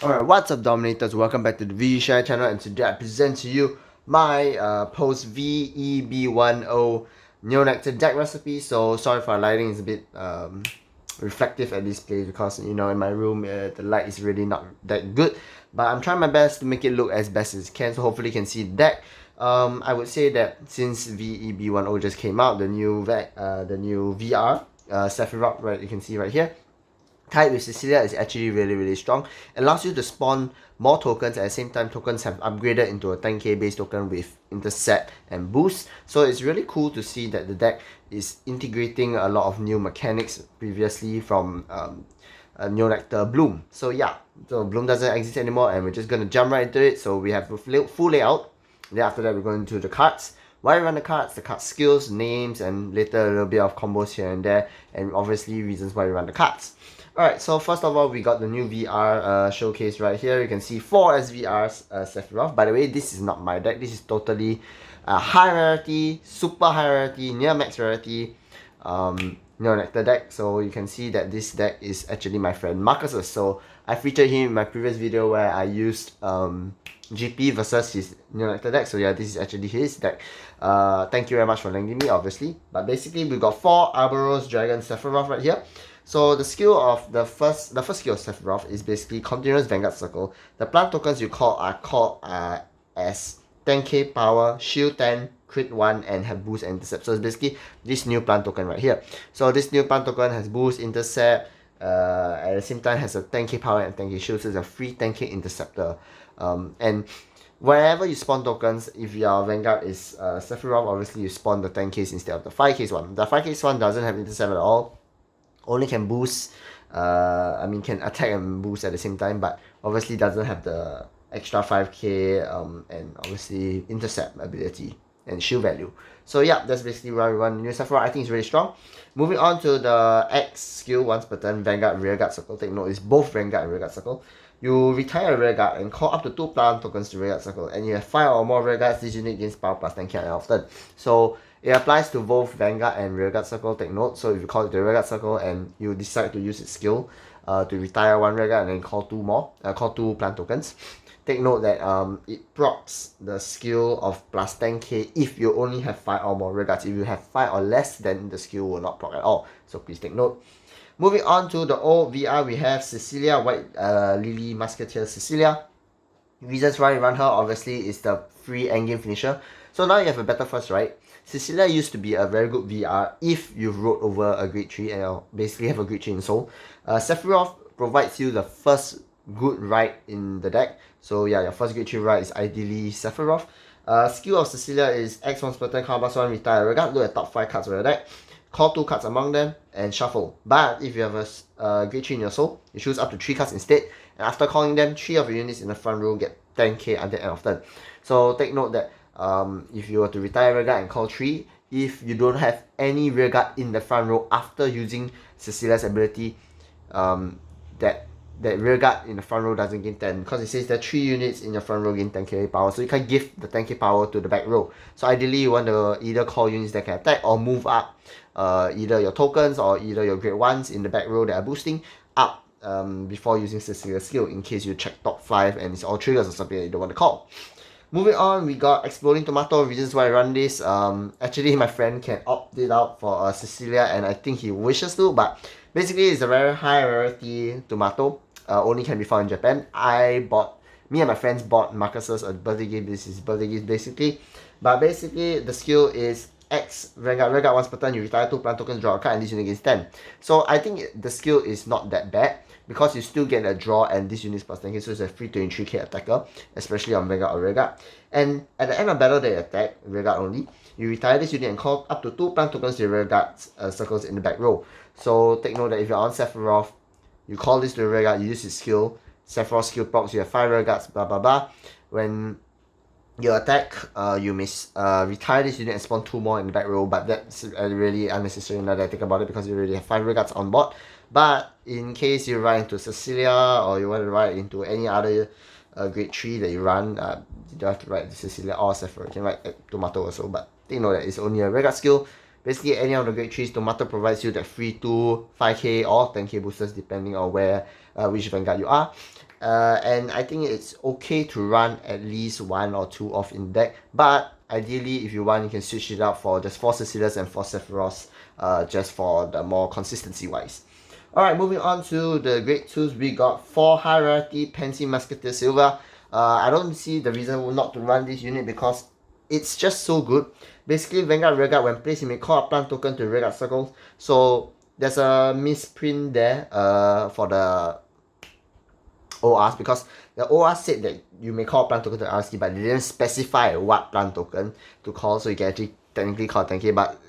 Alright, what's up Dominators? Welcome back to the ShiHai's channel, and today I present to you my post V-EB10 Nectar deck recipe. So sorry for lighting, it's a bit reflective at this place because in my room the light is really not that good. But I'm trying my best to make it look as best as it can, so hopefully you can see the deck. I would say that since V-EB10 just came out, the new VR Sephiroth, right, you can see right here, tied with Cecilia is actually really strong. It allows you to spawn more tokens. At the same time, tokens have upgraded into a 10k base token with intercept and boost. So it's really cool to see that the deck is integrating a lot of new mechanics previously from Nectar Bloom. So yeah, so Bloom doesn't exist anymore, and we're just gonna jump right into it. So we have a full layout. Then after that, we're going to the cards. Why run the cards? The card skills, names, and later a little bit of combos here and there, and obviously reasons why we run the cards. Alright, so first of all, we got the new VR showcase right here. You can see 4 SVRs Sephiroth. By the way, this is not my deck. This is totally high rarity, super high rarity, near max rarity Nectar deck. So you can see that this deck is actually my friend Marcus's. So I featured him in my previous video where I used GP versus his Nectar deck. So yeah, this is actually his deck. Thank you very much for lending me, obviously. But basically, we got 4 Arboros Dragon Sephiroth right here. So the skill of the first skill of Sephiroth is basically continuous Vanguard Circle. The plant tokens you call are called as 10k power, shield 10, crit 1, and have boost and intercept. So it's basically this new plant token right here. So this new plant token has boost, intercept, at the same time has a 10k power and 10k shield, so it's a free 10k interceptor. And wherever you spawn tokens, if your Vanguard is Sephiroth, obviously you spawn the 10ks instead of the 5ks one. The 5ks one doesn't have intercept at all. Only can boost, can attack and boost at the same time, but obviously doesn't have the extra 5k and obviously intercept ability and shield value. So yeah, that's basically why we run the new Sephiroth. I think it's really strong. Moving on to the X skill once per turn, Vanguard Rearguard Circle. Take note, it's both Vanguard and Rearguard Circle. You retire a Rearguard and call up to 2 plant tokens to Rearguard Circle, and you have 5 or more Rearguards. This unit gains power plus 10k and often. So it applies to both Vanguard and Rearguard Circle, take note. So if you call it the Rearguard Circle and you decide to use its skill to retire 1 Rearguard and then call 2 plant tokens, take note that it procs the skill of plus 10k if you only have 5 or more Rearguards. If you have 5 or less, then the skill will not proc at all. So please take note. Moving on to the old VR, we have Cecilia, White Lily Musketeer Cecilia. Reasons why you run her, obviously, is the free endgame finisher. So now you have a better first right. Cecilia used to be a very good VR if you've rode over a grade 3 and basically have a grade 3 in soul. Sephiroth provides you the first good ride in the deck. So yeah, your first grade 3 ride is ideally Sephiroth. Skill of Cecilia is X once per turn, call plus 1, retire Rearguard. Look at top 5 cards of your deck. Call 2 cards among them and shuffle. But if you have a grade 3 in your soul, you choose up to 3 cards instead. And after calling them, 3 of your units in the front row get 10k at the end of turn. So take note that if you were to retire Rearguard and call 3, if you don't have any Rearguard in the front row after using Cecilia's ability, that Rearguard in the front row doesn't gain 10, because it says that 3 units in your front row gain 10k power, so you can't give the 10k power to the back row. So ideally you want to either call units that can attack or move up either your tokens or either your grade 1s in the back row that are boosting up before using Cecilia's skill, in case you check top 5 and it's all triggers or something that you don't want to call. Moving on, we got Exploding Tomato. Reasons why I run this. Actually, my friend can opt it out for Cecilia, and I think he wishes to, but basically it's a very high rarity tomato. Only can be found in Japan. Me and my friends bought Marcus's a birthday gift. This is birthday gift basically. But basically, the skill is X Rearguard once per turn. You retire 2 plant tokens, draw a card, and this unit gains 10. So I think the skill is not that bad, because you still get a draw and this unit is plus 10k, so it's a free 23k attacker, especially on Vanguard or Rearguard. And at the end of battle, they attack Rearguard only. You retire this unit and call up to 2 plant tokens to Rearguard circles in the back row. So take note that if you're on Sephiroth, you call this to Rearguard, you use his skill, Sephiroth skill procs, you have 5 Rearguards, blah blah blah. When you attack, you may retire this unit and spawn 2 more in the back row, but that's really unnecessary now that I think about it, because you already have 5 Rearguards on board. But in case you run into Cecilia, or you want to ride into any other grade 3 that you run, you don't have to ride Cecilia or Sephiroth. You can ride Tomato also, but take note that it's only a Rearguard skill. Basically, any of the grade 3s, Tomato provides you that free 2, 5k or 10k boosters depending on which Vanguard you are. and I think it's okay to run at least 1 or 2 off in deck, but ideally if you want you can switch it up for just 4 Cecilias and 4 Sephiroths, just for the more consistency wise. Alright, moving on to the grade 2s, we got 4 high rarity Pansy Musketeer Silver. I don't see the reason not to run this unit because it's just so good. Basically, Vanguard Rearguard, when placed, you may call a plant token to Rearguard Circle. So there's a misprint there for the ORs, because the OR said that you may call a plant token to RC, but they didn't specify what plant token to call, so you can actually technically call 10k, but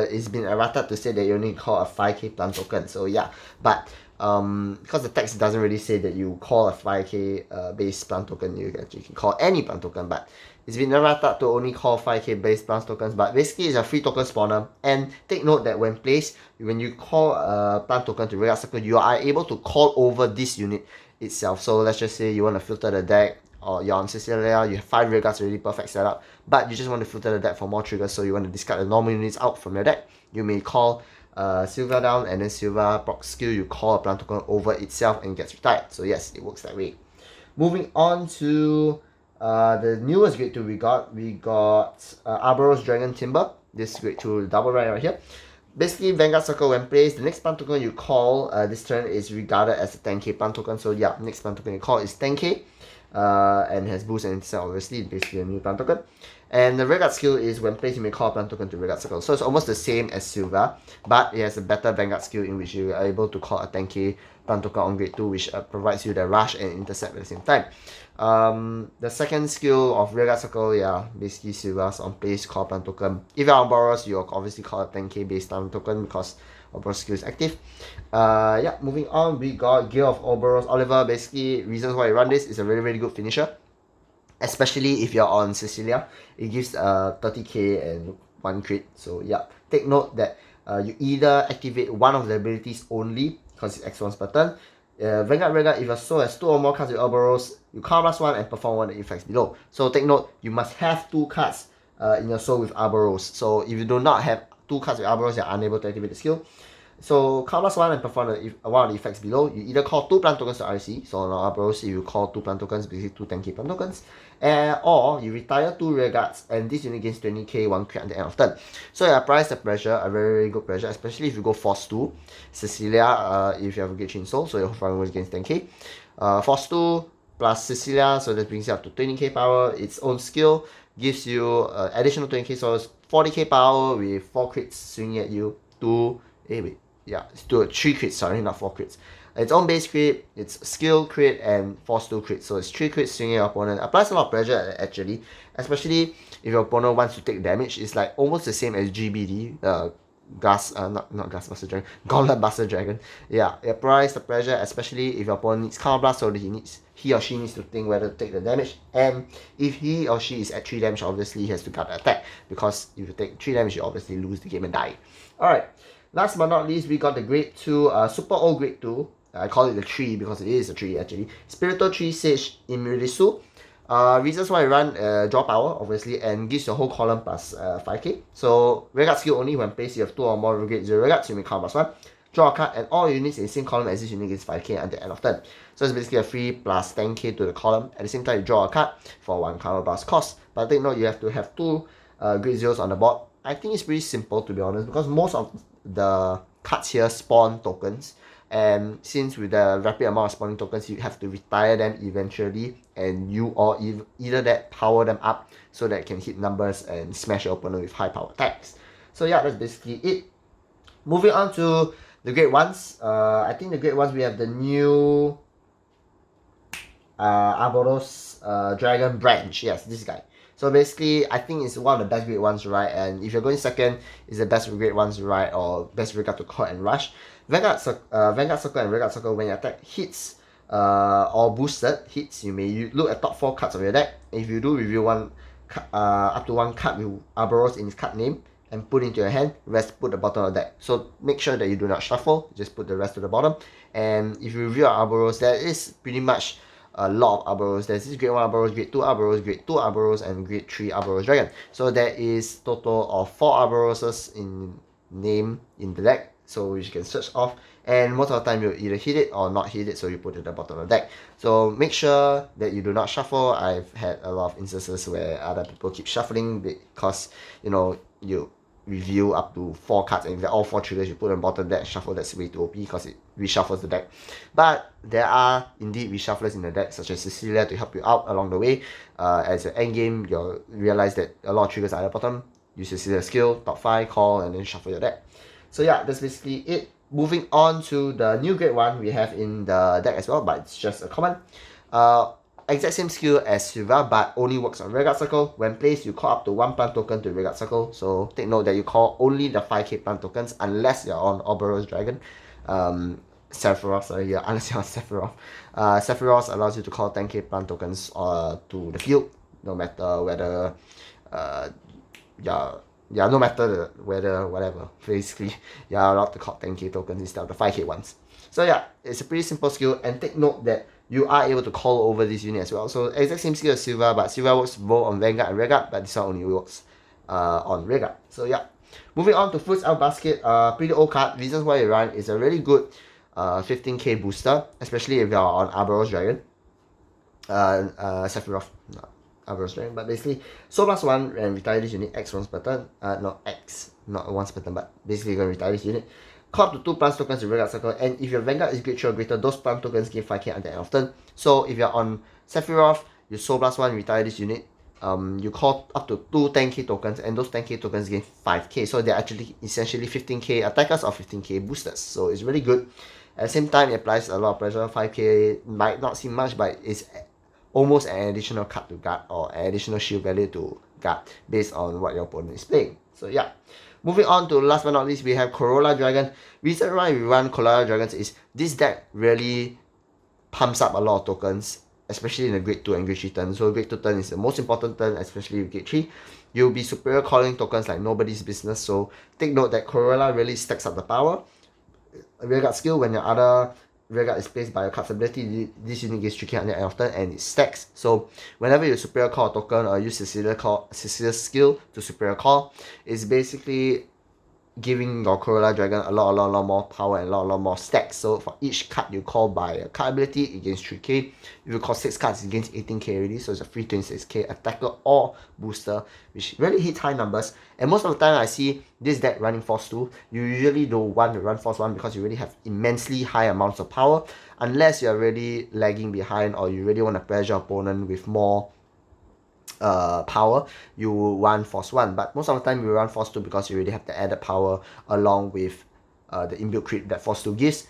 it's been errata to say that you only call a 5k plant token. So yeah, but because the text doesn't really say that you call a 5k base plant token, you actually can call any plant token, but it's been errata to only call 5k base plant tokens. But basically it's a free token spawner, and take note that when placed, when you call a plant token to Rearguard Circle, you are able to call over this unit itself. So let's just say you want to filter the deck, or you're on Cecilia, you have 5 Rearguards already, perfect setup, but you just want to filter the deck for more triggers, so you want to discard the normal units out from your deck. You may call Silver down, and then Silver proc skill, you call a plant token over itself and gets retired. So yes, it works that way. Moving on to the newest grade 2 we got Arboros Dragon Timber. This grade 2 double right here. Basically, Vanguard Circle, when placed, the next plant token you call this turn is regarded as a 10k plant token. So yeah, next plant token you call is 10k, and has boost and intercept, obviously, basically a new plant token. And the Rearguard skill is when placed, you may call a plant token to Rearguard Circle. So it's almost the same as Silver, but it has a better Vanguard skill in which you are able to call a 10k plant token on grade 2, which provides you the rush and intercept at the same time. The second skill of Rearguard Circle, yeah, basically Silver's on place, call plant token. If you're on Boros, you'll obviously call a 10k base plant token because Boros skill is active. Yeah, moving on, we got Gear of Oberos Oliver. Basically, reasons why you run this is a really, really good finisher, especially if you're on Cecilia. It gives 30k and 1 crit. So yeah, take note that you either activate one of the abilities only, because it's X1 per turn. Vanguard Rearguard, if your soul has 2 or more cards with Ouroboros, you cast +1 and perform one of the effects below. So take note, you must have 2 cards in your soul with Ouroboros. So if you do not have 2 cards with Ouroboros, you are unable to activate the skill. So cast +1 and perform one of the effects below. You either call 2 plant tokens to RC. So on Ouroboros, if you call 2 plant tokens, basically 2 10k plant tokens. Or you retire 2 Rearguards, and this unit gains 20k 1 crit at the end of turn. So yeah, price the pressure, a very, very good pressure, especially if you go Force 2. Cecilia, if you have a Great Chain Soul, so your front always gains 10k. Force 2 plus Cecilia, so that brings you up to 20k power. Its own skill gives you additional 20k, so it's 40k power with 4 crits swinging at you. 3 crits, sorry, not 4 crits. Its own base crit, its skill crit, and force 2 crit. So it's 3 crits swinging your opponent. Applies a lot of pressure actually, especially if your opponent wants to take damage. It's like almost the same as GBD, not Glass Buster Dragon, Gauntlet Buster Dragon. Yeah, it applies the pressure, especially if your opponent needs Counterblast, so he or she needs to think whether to take the damage. And if he or she is at 3 damage, obviously he has to guard the attack, because if you take 3 damage, you obviously lose the game and die. Alright, last but not least, we got the grade 2, super old grade 2. I call it the tree because it is a tree actually. Spiritual Tree Sage Imurisu. Reasons why I run draw power, obviously, and gives your whole column plus 5k. So Rearguard skill only when placed, you have 2 or more grade 0 Rearguards, you may count +1. Draw a card, and all units in the same column as this unit gets 5k at the end of turn. So it's basically a free plus 10k to the column. At the same time, you draw a card for 1 Counterblast cost. But take note, you have to have 2 grade 0s on the board. I think it's pretty simple, to be honest, because most of the cards here spawn tokens. And since with the rapid amount of spawning tokens, you have to retire them eventually, and you or either that power them up so that it can hit numbers and smash your opponent with high power attacks. So yeah, that's basically it. Moving on to the grade 1s. I think the grade 1s, we have the new Arboros Dragon Branch. Yes, this guy. So basically, I think it's one of the best grade 1s, right? And if you're going second, it's the best grade 1s, right? Or best Rearguard to call and rush. Vanguard Circle and Rearguard Circle, when your attack hits or boosted hits, you may look at top 4 cards of your deck. If you do, reveal up to 1 card with Arboros in its card name and put into your hand. Rest put the bottom of the deck. So make sure that you do not shuffle. Just put the rest to the bottom. And if you reveal Arboros, there is pretty much a lot of Arboros. There's this grade 1 Arboros, grade 2 Arboros, grade 2 Arboros, and grade 3 Arboros Dragon. So there is total of 4 Arboroses in name in the deck. so which you can search off, and most of the time you'll either hit it or not hit it, so you put it at the bottom of the deck. So make sure that you do not shuffle. I've had a lot of instances where other people keep shuffling because, you know, you review up to 4 cards, and if they're all 4 triggers, you put them bottom deck, shuffle. That's way too OP because it reshuffles the deck. But there are indeed reshufflers in the deck, such as Cecilia, to help you out along the way. As an endgame, you'll realize that a lot of triggers are at the bottom. Use Cecilia skill, top 5, call, and then shuffle your deck. So yeah, that's basically it. Moving on to the new grade one we have in the deck as well, but it's just a common. Exact same skill as Silva, but only works on Rearguard Circle. When placed, you call up to 1 plant token to Rearguard Circle. So take note that you call only the 5k plant tokens unless you're on Oberos Dragon. Sephiroth, sorry, yeah, unless you're on Sephiroth. Sephiroth allows you to call 10k plant tokens to the field, no matter whether, no matter the weather, whatever. Basically, you're allowed to call 10k tokens instead of the 5k ones. So yeah, it's a pretty simple skill, and take note that you are able to call over this unit as well. So exact same skill as Silva, but Silva works both on Vanguard and Rearguard, but this one only works on Rearguard. So yeah. Moving on to Fruits Out Basket, pretty old card. Reasons why you run is a really good 15k booster, especially if you're on Arboros Dragon. Sephiroth, no, Arboros Dragon, but basically, so plus 1 and retire this unit, X once per turn. Not X, not once per turn, but basically you're going to retire this unit. Call up to 2 plant tokens to Rearguard Circle, and if your Vanguard is grade 3 or greater, those plant tokens gain 5k at the end of turn. So if you're on Sephiroth, you soul plus 1, retire this unit, you call up to 2 10k tokens, and those 10k tokens gain 5k. So they're actually essentially 15k attackers or 15k boosters. So it's really good. At the same time, it applies a lot of pressure. 5k might not seem much, but it's almost an additional card to guard or an additional shield value to guard based on what your opponent is playing. So yeah. Moving on to last but not least, we have Corolla Dragon. Reason why we run Corolla Dragons is this deck really pumps up a lot of tokens, especially in the grade 2 and grade 3 turn. So grade 2 turn is the most important turn, especially with grade 3. You'll be superior calling tokens like nobody's business. So take note that Corolla really stacks up the power. Rearguard skill, when your other Rearguard is placed by your card's ability, this unit gets 3k at the end of turn and it stacks. So whenever you superior call a token or use Cecilia's skill to superior call, it's basically giving your Corolla Dragon a lot more power and a lot more stacks. So for each card you call by a card ability, it gains 3k. If you call 6 cards, it gains 18k already. So it's a free 26k attacker or booster, which really hits high numbers. And most of the time I see this deck running Force 2. You usually don't want to run Force 1 because you really have immensely high amounts of power. Unless you're really lagging behind or you really want to pressure your opponent with more power, you run Force 1, but most of the time you run Force 2 because you already have the added power along with the inbuilt crit that Force 2 gives,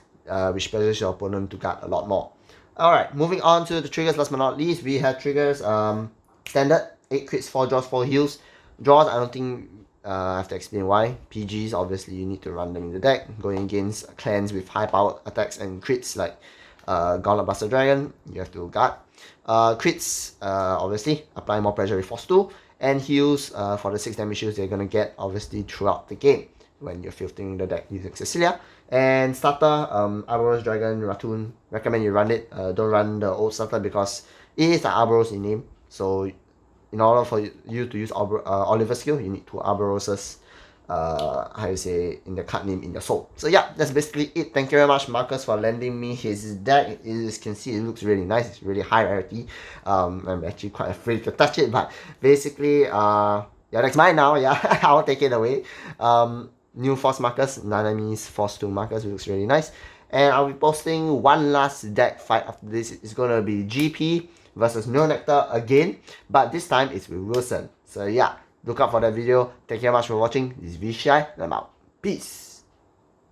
which pressures your opponent to guard a lot more. Alright, moving on to the triggers. Last but not least, we have triggers. Standard, 8 crits, 4 draws, 4 heals. Draws, I don't think I have to explain why. PGs, obviously you need to run them in the deck, going against clans with high powered attacks and crits like Gauntlet Buster Dragon, you have to guard. Crits, obviously, apply more pressure with Force 2, and heals for the 6 damage heals they're gonna get, obviously, throughout the game when you're filtering the deck using Cecilia. And starter, Arboros Dragon, Ratoon, recommend you run it. Don't run the old starter because it is an Arboros in name. So, in order for you to use Oliver's skill, you need 2 Arboroses, how you say, in the card name in your soul. So yeah, that's basically it. Thank you very much, Marcus, for lending me his deck. As you can see, it looks really nice. It's really high rarity. I'm actually quite afraid to touch it, but basically, yeah, that's mine now. Yeah, I'll take it away. New Force Marcus, Nanami's Force 2 Marcus, looks really nice. And I'll be posting one last deck fight after this. It's gonna be GP versus Nectar again, but this time it's with Wilson. So yeah, look out for that video. Thank you very much for watching. This is V-EB10, and I'm out. Peace.